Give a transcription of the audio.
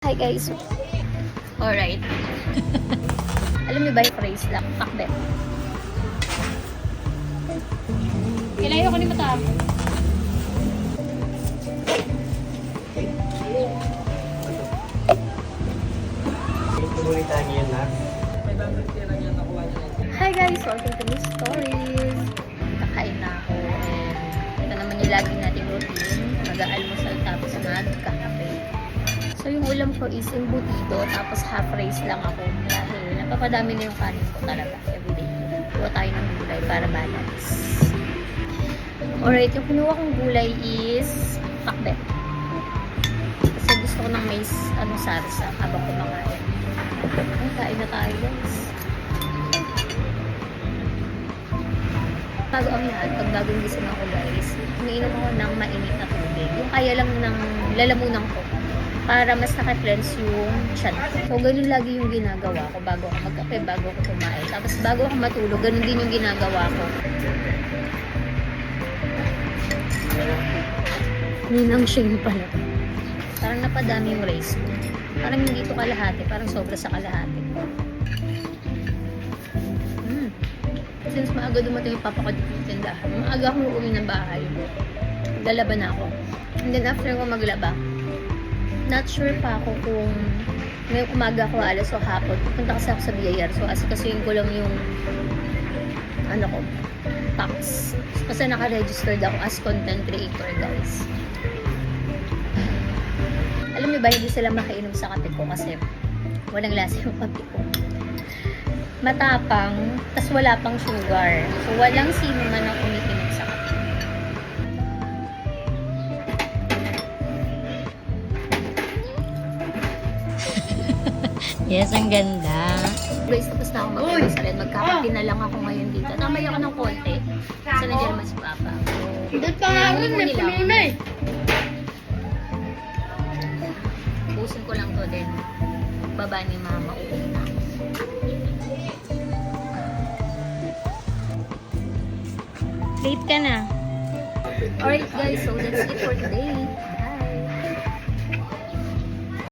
Hi guys. Alright. Alam niyo ba yung phrase lang? Pakbet. Kailangan ko ni mata. Hi guys! Welcome to my stories. Kakain na ako. And ito naman yung lagi nating routine. Mag-aalmusal tapos magkakape. So yung ulam ko is embutido, tapos half rice lang ako dahil napapadami na yung kanin ko talaga everyday. Kuha tayo ng gulay para balance. Alright, yung kinuha kong gulay is pakbet. Kasi gusto ko ng mais, sarsa habang kumakain. Ay, kain na tayo guys. Bago ang lahat, pag bagong gising ako guys, umiinom ako ng mainit na tubig. Yung kaya lang ng lalamunan ko para mas naka-cleanse yung tiyan ko. So, ganun lagi yung ginagawa ko bago ako magkape, bago ako kumain. Tapos, bago ako matulog, ganun din yung ginagawa ko. Ninang shing pala. Parang napadami yung rice ko. Parang hindi ito kalahati, parang sobra sa kalahati. Since maaga dumating yung papa ko dito yung tindahan, maaga akong uuwi ng bahay. Maglalaba na ako. And then, after ko maglaba, not sure pa ako kung may umaga ako alas o hapon. Pupunta kasi ako sa BIR. So, asikasuhin ko lang yung tax. Kasi naka-registered ako as content creator, guys. Alam niyo ba, hindi sila makainom sa kape ko kasi walang lasa yung kape ko. Matapang, tas wala pang sugar. So, walang sino man ang umiinom sa kape. Yes, ang ganda. Guys, tapos na ako mag-almusal. Magkakape na lang ako ngayon dito. Tamay ako ng konti. Kasi nandiyan naman si Papa. Doon pa nga rin, may pumimay. Pusin ko lang to din. Baba ni Mama. Uuwi na ako. Late ka na. Alright guys, so that's it for today.